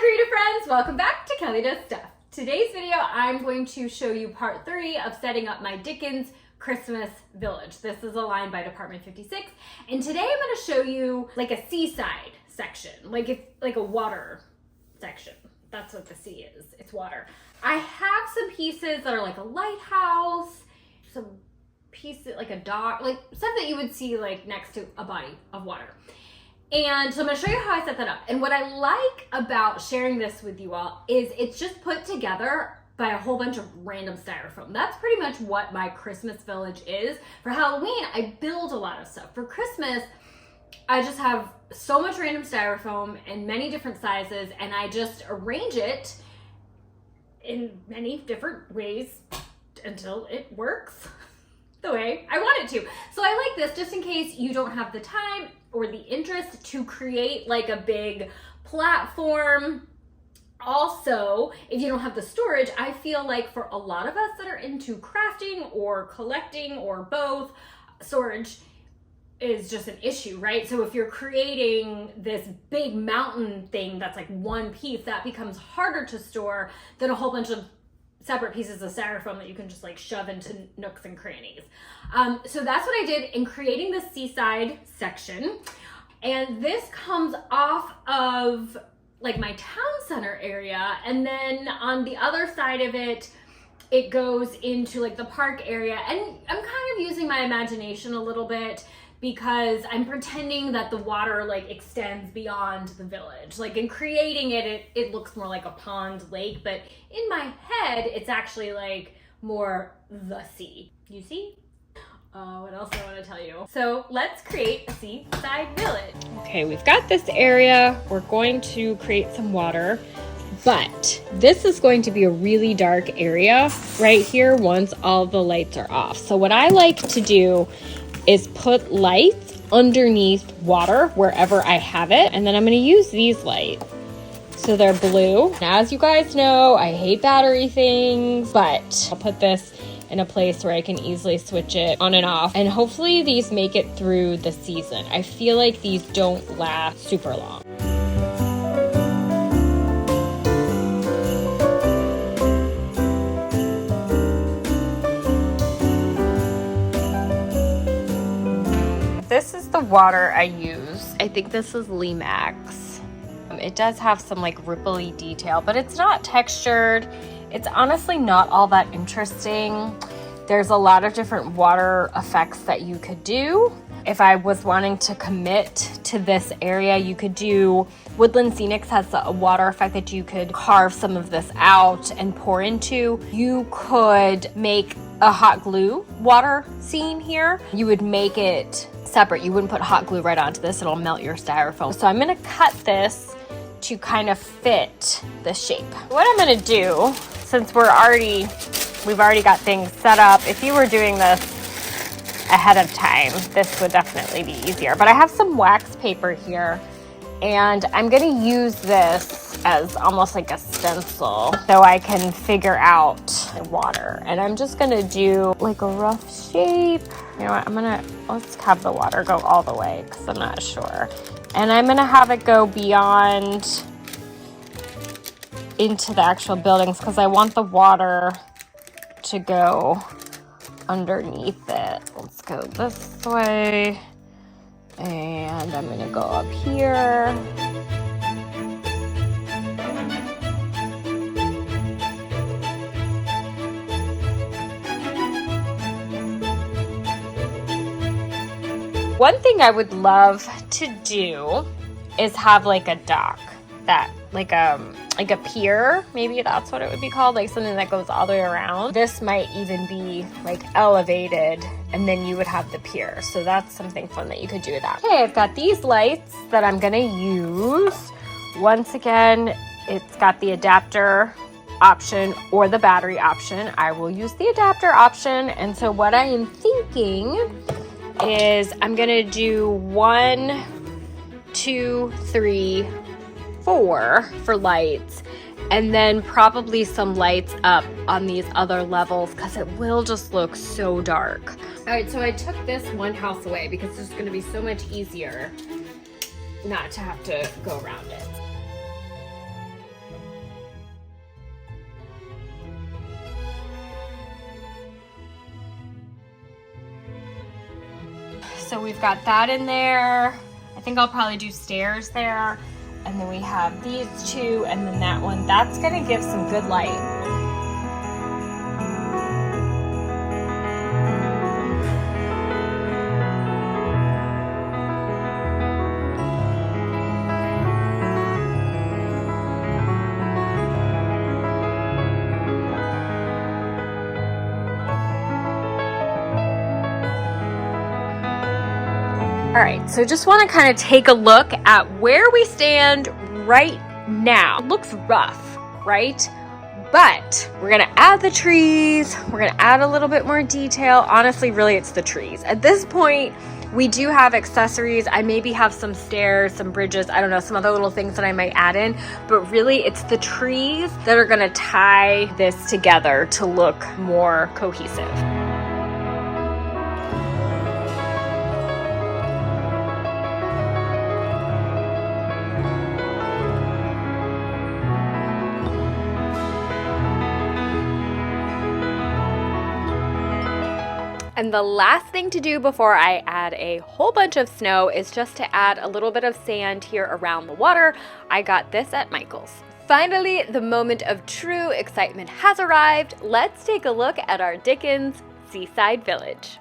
creative friends, welcome back to Kelly Does Stuff. Today's video, I'm going to show you part 3 of setting up my Dickens Christmas village. This is a line by Department 56, and today I'm going to show you like a seaside section, like a water section. That's what the sea is, it's water. I have some pieces that are like a lighthouse, some pieces like a dock, like stuff that you would see like next to a body of water. And so I'm gonna show you how I set that up. And what I like about sharing this with you all is it's just put together by a whole bunch of random styrofoam. That's pretty much what my Christmas village is. For Halloween, I build a lot of stuff. For Christmas, I just have so much random styrofoam in many different sizes, and I just arrange it in many different ways until it works the way I want it to. So I like this just in case you don't have the time or the interest to create like a big platform. Also, if you don't have the storage, I feel like for a lot of us that are into crafting or collecting or both, storage is just an issue, right? So if you're creating this big mountain thing that's like one piece, that becomes harder to store than a whole bunch of separate pieces of styrofoam that you can just like shove into nooks and crannies. So that's what I did in creating the seaside section. And this comes off of like my town center area. And then on the other side of it, it goes into like the park area. And I'm kind of using my imagination a little bit because I'm pretending that the water like extends beyond the village. Like in creating it, it looks more like a pond lake, but in my head, it's actually like more the sea. You see? What else do I want to tell you? So let's create a seaside village. Okay, we've got this area. We're going to create some water, but this is going to be a really dark area right here once all the lights are off. So what I like to do is put lights underneath water wherever I have it. And then I'm gonna use these lights. So they're blue. Now, as you guys know, I hate battery things, but I'll put this in a place where I can easily switch it on and off. And hopefully these make it through the season. I feel like these don't last super long. This is the water I use. I think this is Limax. It does have some like ripply detail, but it's not textured. It's honestly not all that interesting. There's a lot of different water effects that you could do. If I was wanting to commit to this area, you could do Woodland Scenics has a water effect that you could carve some of this out and pour into. You could make a hot glue water scene here. You would make it separate. You wouldn't put hot glue right onto this. It'll melt your styrofoam. So I'm gonna cut this to kind of fit the shape. What I'm gonna do, since we've already got things set up, if you were doing this ahead of time, this would definitely be easier. But I have some wax paper here, and I'm gonna use this as almost like a stencil so I can figure out the water. And I'm just gonna do like a rough shape. You know what, let's have the water go all the way because I'm not sure. And I'm gonna have it go beyond into the actual buildings because I want the water to go underneath it. Let's go this way. And I'm gonna go up here. One thing I would love to do is have like a dock that like a pier, maybe that's what it would be called, like something that goes all the way around. This might even be like elevated and then you would have the pier. So that's something fun that you could do with that. Okay, I've got these lights that I'm gonna use. Once again, it's got the adapter option or the battery option. I will use the adapter option. And so what I am thinking is I'm gonna do 1, 2, 3, 4 for lights, and then probably some lights up on these other levels because it will just look so dark. All right, so I took this one house away because it's going to be so much easier not to have to go around it. So we've got that in there. I think I'll probably do stairs there. And then we have these two, and then that one. That's gonna give some good light. All right, so just want to kind of take a look at where we stand right now. It looks rough, right? But we're gonna add the trees. We're gonna add a little bit more detail. Honestly, really, it's the trees. At this point, we do have accessories. I maybe have some stairs, some bridges, I don't know, some other little things that I might add in, but really it's the trees that are gonna tie this together to look more cohesive. And the last thing to do before I add a whole bunch of snow is just to add a little bit of sand here around the water. I got this at Michael's. Finally, the moment of true excitement has arrived. Let's take a look at our Dickens Seaside Village.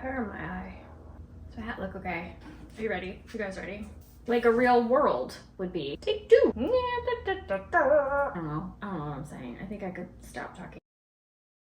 hair in my eye. Does my hat look okay? Are you ready? You guys ready? Like a real world would be. Take two. I don't know what I'm saying. I think I could stop talking.